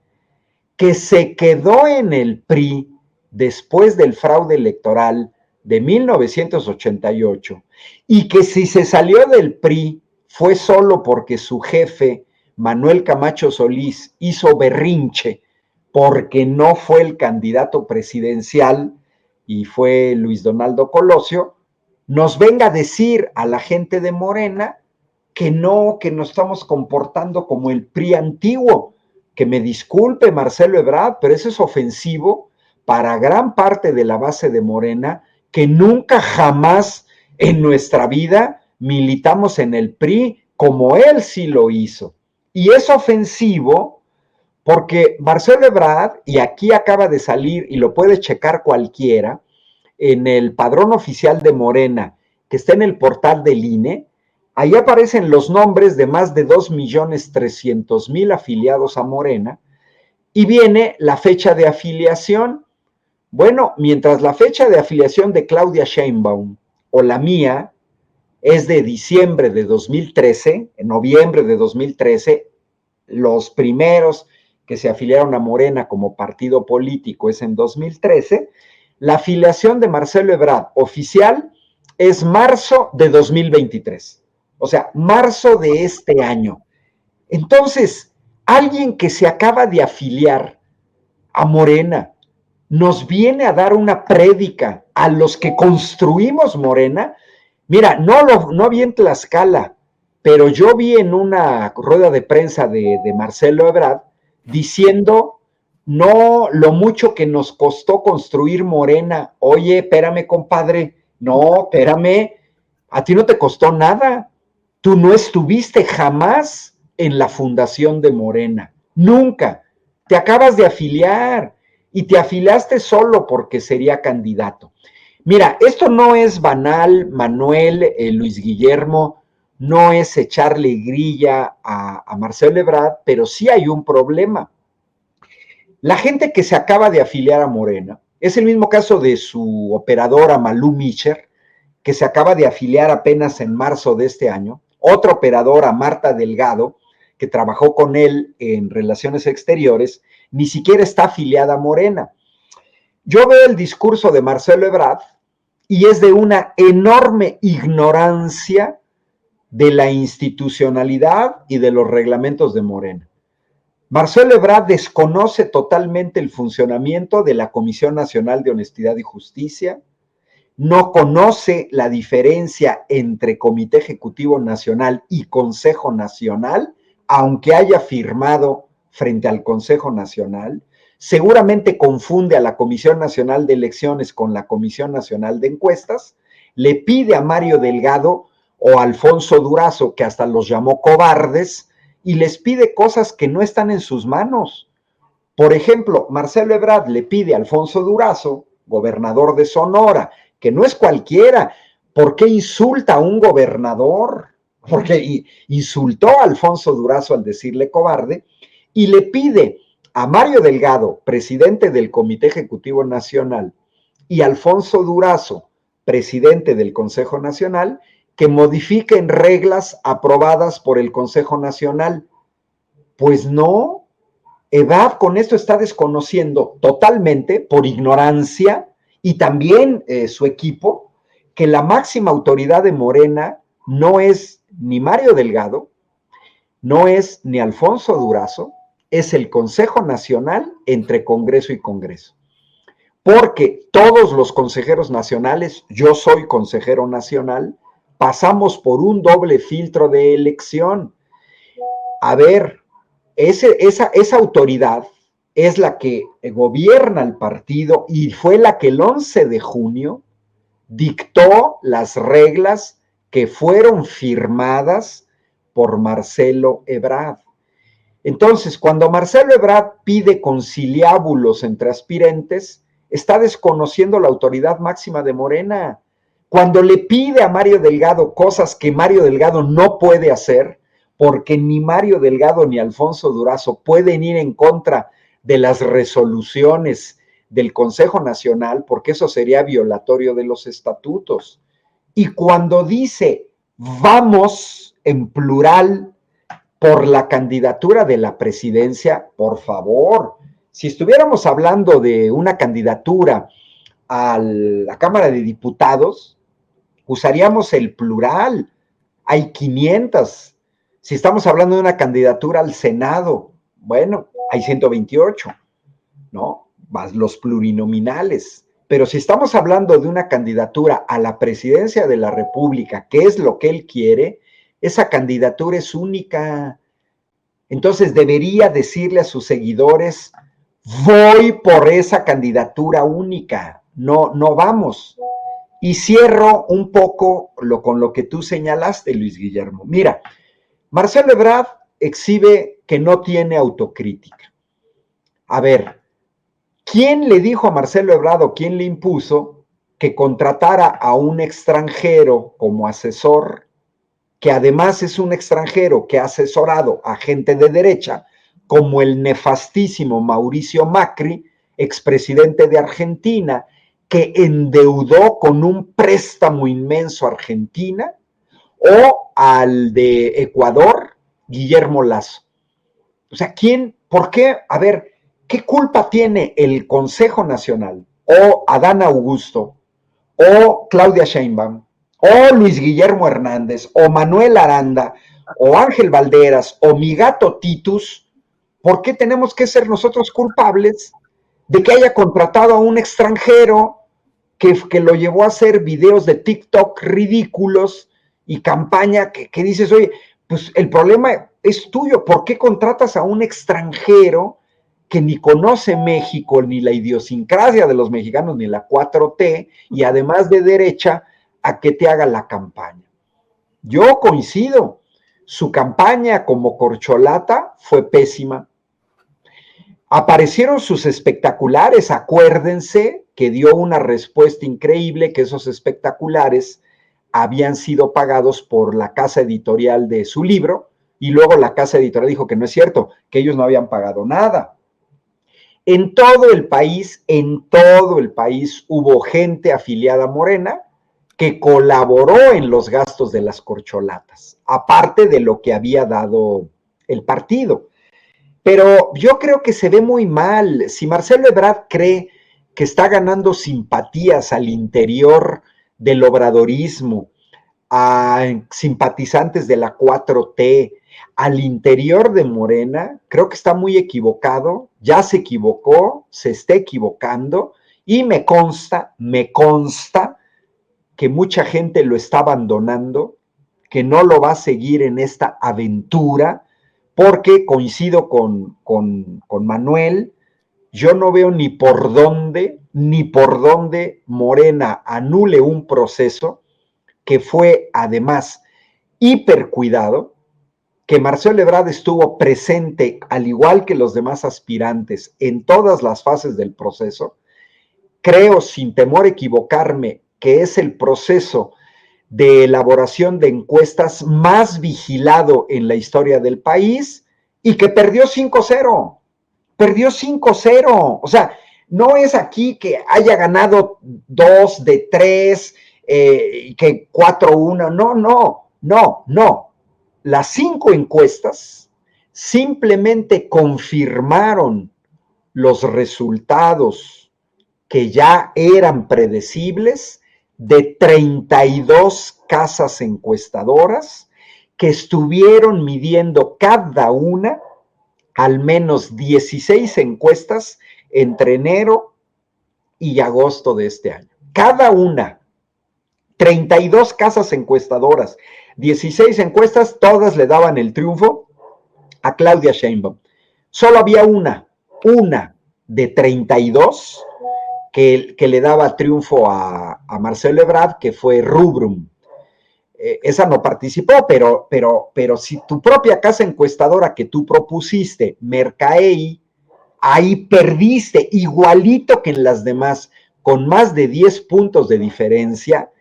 que se quedó en el PRI después del fraude electoral de 1988, y que si se salió del PRI fue solo porque su jefe, Manuel Camacho Solís, hizo berrinche porque no fue el candidato presidencial y fue Luis Donaldo Colosio, nos venga a decir a la gente de Morena que no, que nos estamos comportando como el PRI antiguo. Que me disculpe Marcelo Ebrard, pero eso es ofensivo para gran parte de la base de Morena, que nunca jamás en nuestra vida militamos en el PRI como él sí lo hizo. Y es ofensivo porque Marcelo Ebrard, y aquí acaba de salir y lo puede checar cualquiera, en el padrón oficial de Morena, que está en el portal del INE, ahí aparecen los nombres de más de 2.300.000 afiliados a Morena y viene la fecha de afiliación. Bueno, mientras la fecha de afiliación de Claudia Sheinbaum o la mía es de diciembre de 2013, en noviembre de 2013, los primeros que se afiliaron a Morena como partido político es en 2013, la afiliación de Marcelo Ebrard oficial es marzo de 2023. O sea, marzo de este año. Entonces, alguien que se acaba de afiliar a Morena nos viene a dar una prédica a los que construimos Morena. Mira, no vi en Tlaxcala, pero yo vi en una rueda de prensa de Marcelo Ebrard diciendo no lo mucho que nos costó construir Morena. Oye, espérame, compadre, no, espérame, a ti no te costó nada. Tú no estuviste jamás en la fundación de Morena, nunca. Te acabas de afiliar y te afiliaste solo porque sería candidato. Mira, esto no es banal, Manuel, Luis Guillermo, no es echarle grilla a Marcelo Ebrard, pero sí hay un problema. La gente que se acaba de afiliar a Morena, es el mismo caso de su operadora Malú Micher, que se acaba de afiliar apenas en marzo de este año, otra operadora, Marta Delgado, que trabajó con él en Relaciones Exteriores, ni siquiera está afiliada a Morena. Yo veo el discurso de Marcelo Ebrard y es de una enorme ignorancia de la institucionalidad y de los reglamentos de Morena. Marcelo Ebrard desconoce totalmente el funcionamiento de la Comisión Nacional de Honestidad y Justicia, no conoce la diferencia entre Comité Ejecutivo Nacional y Consejo Nacional, aunque haya firmado frente al Consejo Nacional. Seguramente confunde a la Comisión Nacional de Elecciones con la Comisión Nacional de Encuestas, le pide a Mario Delgado o a Alfonso Durazo, que hasta los llamó cobardes, y les pide cosas que no están en sus manos. Por ejemplo, Marcelo Ebrard le pide a Alfonso Durazo, gobernador de Sonora, que no es cualquiera. ¿Por qué insulta a un gobernador? Porque insultó a Alfonso Durazo al decirle cobarde, y le pide a Mario Delgado, presidente del Comité Ejecutivo Nacional, y Alfonso Durazo, presidente del Consejo Nacional, que modifiquen reglas aprobadas por el Consejo Nacional. Pues no, Ebrard con esto está desconociendo totalmente, por ignorancia, y también su equipo, que la máxima autoridad de Morena no es ni Mario Delgado, no es ni Alfonso Durazo, es el Consejo Nacional entre Congreso y Congreso. Porque todos los consejeros nacionales, yo soy consejero nacional, pasamos por un doble filtro de elección. A ver, esa autoridad es la que gobierna el partido y fue la que el 11 de junio dictó las reglas que fueron firmadas por Marcelo Ebrard. Entonces, cuando Marcelo Ebrard pide conciliábulos entre aspirantes, está desconociendo la autoridad máxima de Morena. Cuando le pide a Mario Delgado cosas que Mario Delgado no puede hacer, porque ni Mario Delgado ni Alfonso Durazo pueden ir en contra de las resoluciones del Consejo Nacional, porque eso sería violatorio de los estatutos. Y cuando dice vamos en plural por la candidatura de la presidencia, por favor, si estuviéramos hablando de una candidatura a la Cámara de Diputados, usaríamos el plural. Hay 500. Si estamos hablando de una candidatura al Senado, bueno, hay 128, ¿no? Más los plurinominales. Pero si estamos hablando de una candidatura a la presidencia de la República, que es lo que él quiere, esa candidatura es única. Entonces debería decirle a sus seguidores, voy por esa candidatura única, no vamos. Y cierro un poco con lo que tú señalaste, Luis Guillermo. Mira, Marcelo Ebrard exhibe que no tiene autocrítica. A ver, ¿quién le dijo a Marcelo Ebrard o quién le impuso que contratara a un extranjero como asesor, que además es un extranjero que ha asesorado a gente de derecha, como el nefastísimo Mauricio Macri, expresidente de Argentina, que endeudó con un préstamo inmenso a Argentina, o al de Ecuador, Guillermo Lasso? O sea, ¿quién? ¿Por qué? A ver, ¿qué culpa tiene el Consejo Nacional, o Adán Augusto, o Claudia Sheinbaum, o Luis Guillermo Hernández, o Manuel Aranda, o Ángel Valderas, o mi gato Titus? ¿Por qué tenemos que ser nosotros culpables de que haya contratado a un extranjero que lo llevó a hacer videos de TikTok ridículos y campaña que dices, oye, pues el problema es tuyo? ¿Por qué contratas a un extranjero que ni conoce México, ni la idiosincrasia de los mexicanos, ni la 4T, y además de derecha, a que te haga la campaña. Yo coincido, su campaña como corcholata fue pésima. Aparecieron sus espectaculares, acuérdense que dio una respuesta increíble, que esos espectaculares habían sido pagados por la casa editorial de su libro, y luego la casa editorial dijo que no es cierto, que ellos no habían pagado nada. En todo el país hubo gente afiliada a Morena que colaboró en los gastos de las corcholatas, aparte de lo que había dado el partido. Pero yo creo que se ve muy mal. Si Marcelo Ebrard cree que está ganando simpatías al interior del obradorismo, a simpatizantes de la 4T, al interior de Morena, creo que está muy equivocado, ya se equivocó, se está equivocando, y me consta que mucha gente lo está abandonando, que no lo va a seguir en esta aventura, porque coincido con Manuel, yo no veo ni por dónde Morena anule un proceso que fue además hipercuidado, que Marcelo Ebrard estuvo presente, al igual que los demás aspirantes, en todas las fases del proceso. Creo, sin temor a equivocarme, que es el proceso de elaboración de encuestas más vigilado en la historia del país, y que perdió 5-0. Perdió 5-0. O sea, no es aquí que haya ganado 2 de 3, que 4-1. No. Las 5 encuestas simplemente confirmaron los resultados que ya eran predecibles de 32 casas encuestadoras que estuvieron midiendo cada una al menos 16 encuestas entre enero y agosto de este año. Cada una, 32 casas encuestadoras, 16 encuestas, todas le daban el triunfo a Claudia Sheinbaum. Solo había una de 32 que le daba triunfo a Marcelo Ebrard, que fue Rubrum. Esa no participó, pero si tu propia casa encuestadora que tú propusiste, Mercaei, ahí perdiste igualito que en las demás, con más de 10 puntos de diferencia.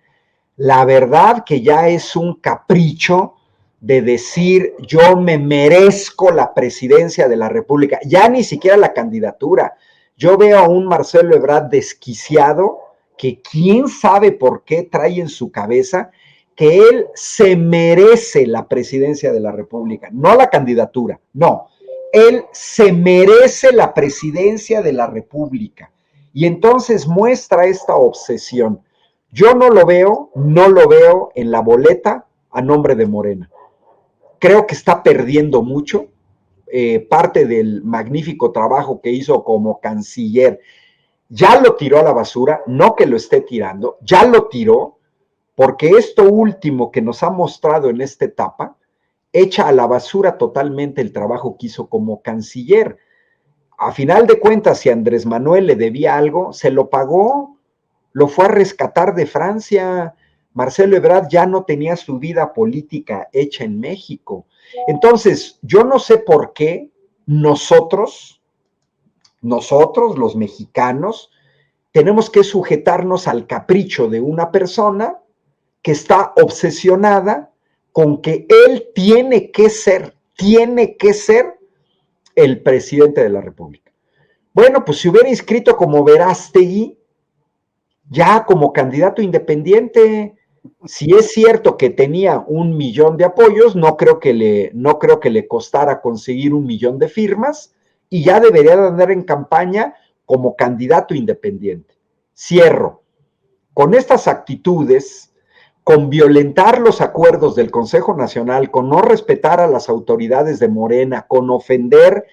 La verdad que ya es un capricho de decir yo me merezco la presidencia de la República, ya ni siquiera la candidatura. Yo veo a un Marcelo Ebrard desquiciado que quién sabe por qué trae en su cabeza que él se merece la presidencia de la República, no la candidatura, no. Él se merece la presidencia de la República. Y entonces muestra esta obsesión. Yo no lo veo en la boleta a nombre de Morena. Creo que está perdiendo mucho. Parte del magnífico trabajo que hizo como canciller, ya lo tiró a la basura, no que lo esté tirando, ya lo tiró, porque esto último que nos ha mostrado en esta etapa, echa a la basura totalmente el trabajo que hizo como canciller. A final de cuentas, si Andrés Manuel le debía algo, se lo pagó, lo fue a rescatar de Francia. Marcelo Ebrard ya no tenía su vida política hecha en México. Entonces, yo no sé por qué nosotros, los mexicanos, tenemos que sujetarnos al capricho de una persona que está obsesionada con que él tiene que ser el presidente de la República. Bueno, pues si hubiera inscrito como Verástegui, ya como candidato independiente, si es cierto que tenía 1 millón de apoyos, no creo que le costara conseguir 1 millón de firmas, y ya debería de andar en campaña como candidato independiente. Cierro. Con estas actitudes, con violentar los acuerdos del Consejo Nacional, con no respetar a las autoridades de Morena, con ofender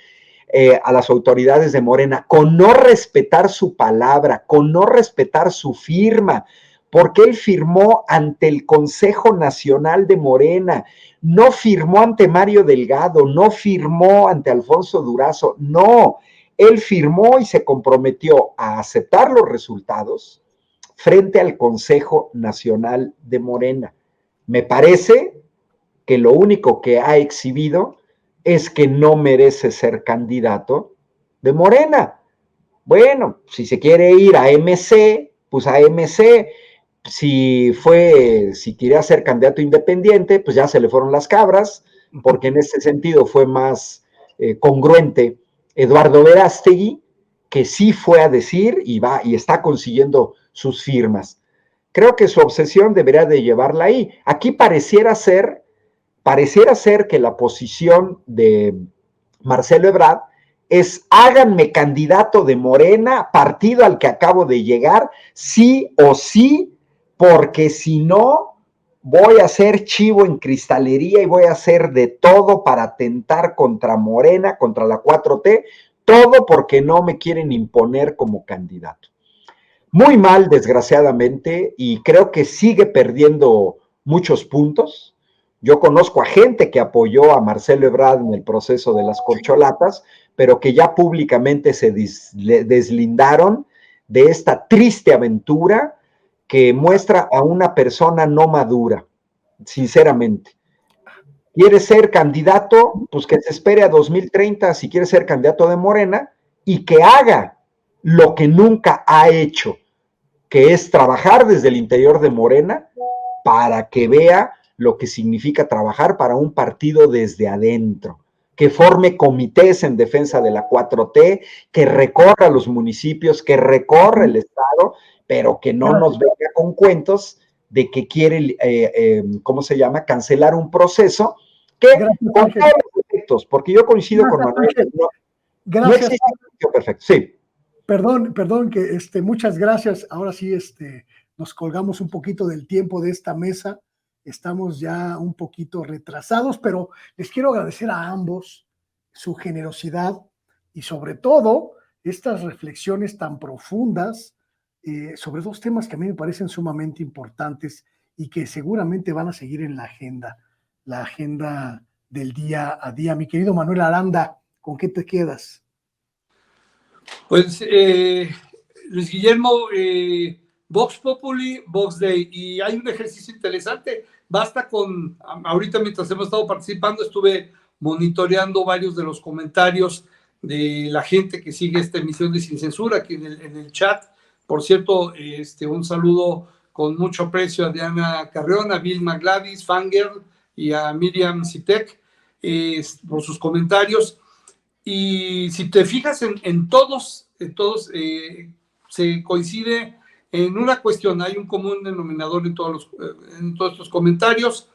a las autoridades de Morena, con no respetar su palabra, con no respetar su firma, porque él firmó ante el Consejo Nacional de Morena, no firmó ante Mario Delgado, no firmó ante Alfonso Durazo, no, él firmó y se comprometió a aceptar los resultados frente al Consejo Nacional de Morena. Me parece que lo único que ha exhibido es que no merece ser candidato de Morena. Bueno, si se quiere ir a MC, pues a MC. Si quería ser candidato independiente, pues ya se le fueron las cabras, porque en ese sentido fue más congruente Eduardo Verástegui, que sí fue a decir y está consiguiendo sus firmas. Creo que su obsesión debería de llevarla ahí. Aquí pareciera ser que la posición de Marcelo Ebrard es: háganme candidato de Morena, partido al que acabo de llegar, sí o sí, porque si no, voy a ser chivo en cristalería y voy a hacer de todo para atentar contra Morena, contra la 4T, todo porque no me quieren imponer como candidato. Muy mal, desgraciadamente, y creo que sigue perdiendo muchos puntos. Yo conozco a gente que apoyó a Marcelo Ebrard en el proceso de las corcholatas, pero que ya públicamente se deslindaron de esta triste aventura que muestra a una persona no madura, sinceramente. ¿Quiere ser candidato? Pues que se espere a 2030 si quiere ser candidato de Morena y que haga lo que nunca ha hecho, que es trabajar desde el interior de Morena para que vea lo que significa trabajar para un partido desde adentro, que forme comités en defensa de la 4T, que recorra los municipios, que recorra el Estado, pero que no nos venga con cuentos de que quiere, ¿cómo se llama?, cancelar un proceso que, con todos los efectos, porque yo coincido con Manuel, no existe un sitio perfecto. Sí. Perdón, que muchas gracias. Ahora sí, nos colgamos un poquito del tiempo de esta mesa. Estamos ya un poquito retrasados, pero les quiero agradecer a ambos su generosidad y sobre todo estas reflexiones tan profundas sobre dos temas que a mí me parecen sumamente importantes y que seguramente van a seguir en la agenda del día a día. Mi querido Manuel Aranda, ¿con qué te quedas? Pues, Luis Guillermo, Vox Populi, Vox Dei, y hay un ejercicio interesante. Basta con, ahorita mientras hemos estado participando, estuve monitoreando varios de los comentarios de la gente que sigue esta emisión de Sin Censura aquí en el chat. Por cierto, un saludo con mucho aprecio a Diana Carrión, a Vilma Gladys, Fangirl y a Miriam Sitek por sus comentarios. Y si te fijas en todos se coincide en una cuestión, hay un común denominador en todos estos comentarios.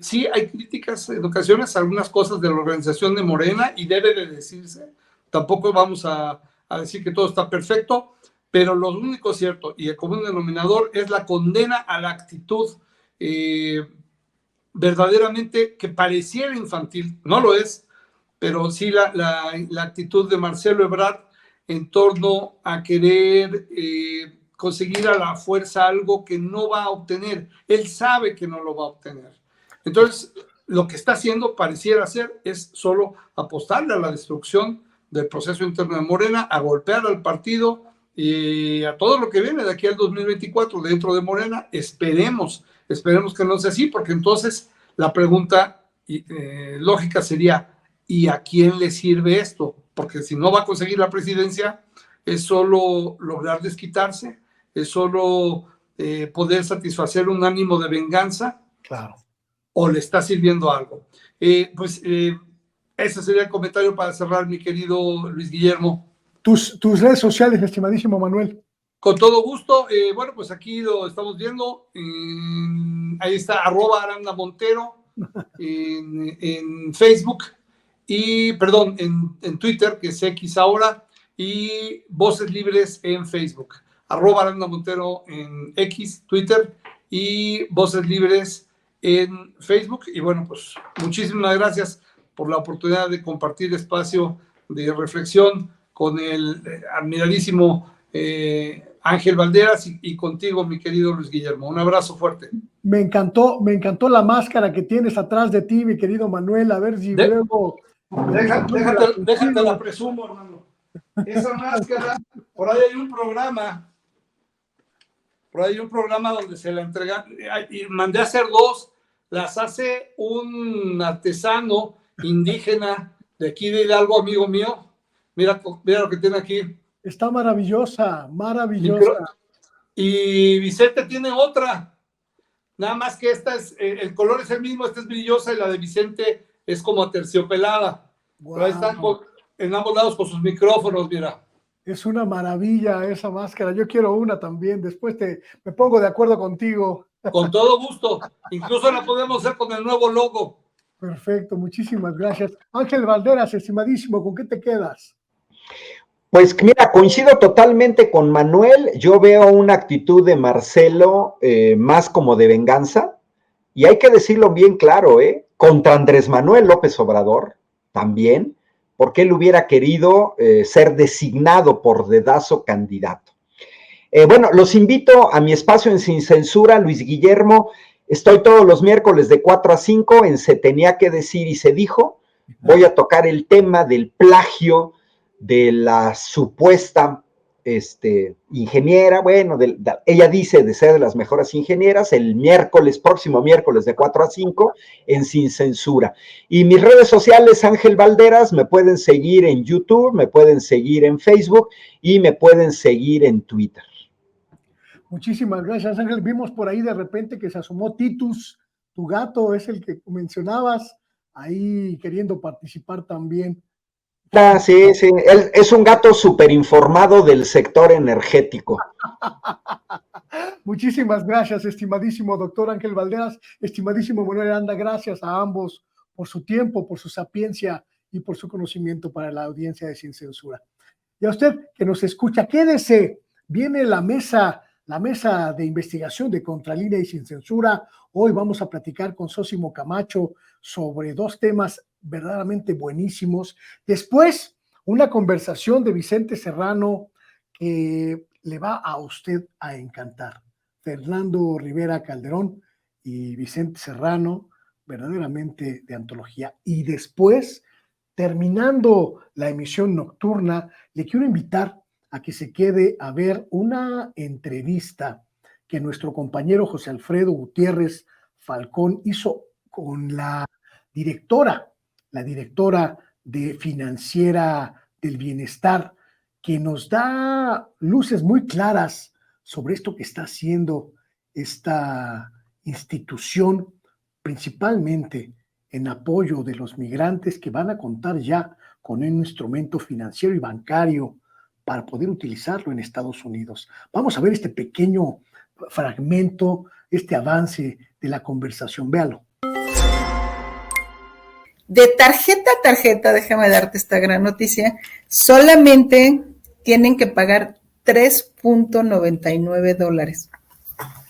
Sí, hay críticas en ocasiones a algunas cosas de la organización de Morena y debe de decirse. Tampoco vamos a decir que todo está perfecto, pero lo único cierto y el común denominador es la condena a la actitud verdaderamente que pareciera infantil, no lo es, pero sí la actitud de Marcelo Ebrard en torno a querer conseguir a la fuerza algo que no va a obtener. Él sabe que no lo va a obtener. Entonces, lo que está haciendo, pareciera ser, es solo apostarle a la destrucción del proceso interno de Morena, a golpear al partido y a todo lo que viene de aquí al 2024 dentro de Morena. Esperemos que no sea así, porque entonces la pregunta lógica sería: ¿y a quién le sirve esto? Porque si no va a conseguir la presidencia, es solo lograr desquitarse, es solo poder satisfacer un ánimo de venganza. Claro. ¿O le está sirviendo algo? Ese sería el comentario para cerrar, mi querido Luis Guillermo. Tus redes sociales, estimadísimo Manuel. Con todo gusto. Bueno, pues aquí lo estamos viendo. Ahí está, @Aranda Montero en Facebook. Y, perdón, en Twitter, que es X ahora, y Voces Libres en Facebook. @Aranda Montero en X, Twitter, y Voces Libres en Facebook. Y bueno, pues muchísimas gracias por la oportunidad de compartir espacio de reflexión con el admiradísimo Ángel Valderas y contigo, mi querido Luis Guillermo. Un abrazo fuerte. Me encantó la máscara que tienes atrás de ti, mi querido Manuel. A ver si luego... Déjate la presumo, hermano. esa máscara, por ahí hay un programa donde se la entregan, y mandé a hacer dos, las hace un artesano indígena de aquí de Hidalgo, amigo mío. Mira lo que tiene aquí. Está maravillosa, maravillosa. Y Vicente tiene otra, nada más que esta es, el color es el mismo, esta es brillosa y la de Vicente es como aterciopelada. Wow. Pero ahí están en ambos lados con sus micrófonos, mira. Es una maravilla esa máscara, yo quiero una también, después me pongo de acuerdo contigo. Con todo gusto, incluso la podemos hacer con el nuevo logo. Perfecto, muchísimas gracias. Ángel Valderas, estimadísimo, ¿con qué te quedas? Pues mira, coincido totalmente con Manuel. Yo veo una actitud de Marcelo más como de venganza, y hay que decirlo bien claro, contra Andrés Manuel López Obrador también, porque él hubiera querido ser designado por dedazo candidato. Bueno, los invito a mi espacio en Sin Censura, Luis Guillermo. Estoy todos los miércoles de 4 a 5 en Se Tenía que Decir y Se Dijo. Voy a tocar el tema del plagio de la supuesta ingeniera, bueno, ella dice de ser de las mejores ingenieras, el próximo miércoles de 4 a 5 en Sin Censura. Y mis redes sociales, Ángel Valderas, me pueden seguir en YouTube, me pueden seguir en Facebook y me pueden seguir en Twitter. Muchísimas gracias, Ángel. Vimos por ahí de repente que se asomó Titus, tu gato, es el que mencionabas, ahí queriendo participar también. Sí, sí, él es un gato súper informado del sector energético. Muchísimas gracias, estimadísimo doctor Ángel Valderas, estimadísimo Manuel Aranda, gracias a ambos por su tiempo, por su sapiencia y por su conocimiento para la audiencia de Sin Censura. Y a usted que nos escucha, quédese, viene la mesa de investigación de Contralínea y Sin Censura. Hoy vamos a platicar con Zósimo Camacho sobre dos temas verdaderamente buenísimos. Después, una conversación de Vicente Serrano que le va a usted a encantar. Fernando Rivera Calderón y Vicente Serrano, verdaderamente de antología. Y después, terminando la emisión nocturna, le quiero invitar a que se quede a ver una entrevista que nuestro compañero José Alfredo Gutiérrez Falcón hizo con la directora de Financiera del Bienestar, que nos da luces muy claras sobre esto que está haciendo esta institución, principalmente en apoyo de los migrantes que van a contar ya con un instrumento financiero y bancario para poder utilizarlo en Estados Unidos. Vamos a ver este pequeño fragmento, este avance de la conversación. Véalo. De tarjeta a tarjeta, déjame darte esta gran noticia, solamente tienen que pagar $3.99.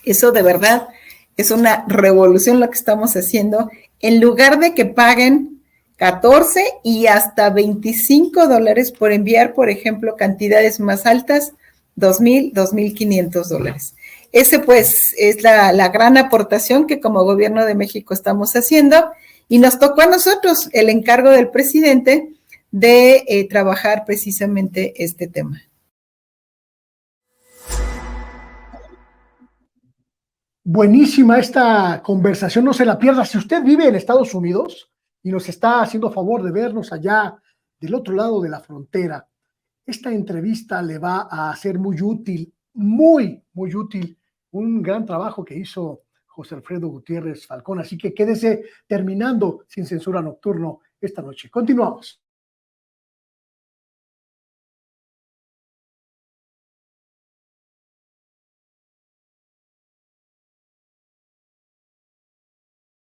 Eso de verdad es una revolución lo que estamos haciendo. En lugar de que paguen 14 y hasta $25 por enviar, por ejemplo, cantidades más altas, $2,000, $2,500. Ese pues es la gran aportación que como Gobierno de México estamos haciendo. Y nos tocó a nosotros el encargo del presidente de trabajar precisamente este tema. Buenísima esta conversación, no se la pierda. Si usted vive en Estados Unidos y nos está haciendo favor de vernos allá del otro lado de la frontera, esta entrevista le va a ser muy útil, muy útil. Un gran trabajo que hizo José Alfredo Gutiérrez Falcón, así que quédese terminando Sin Censura Nocturno esta noche. Continuamos.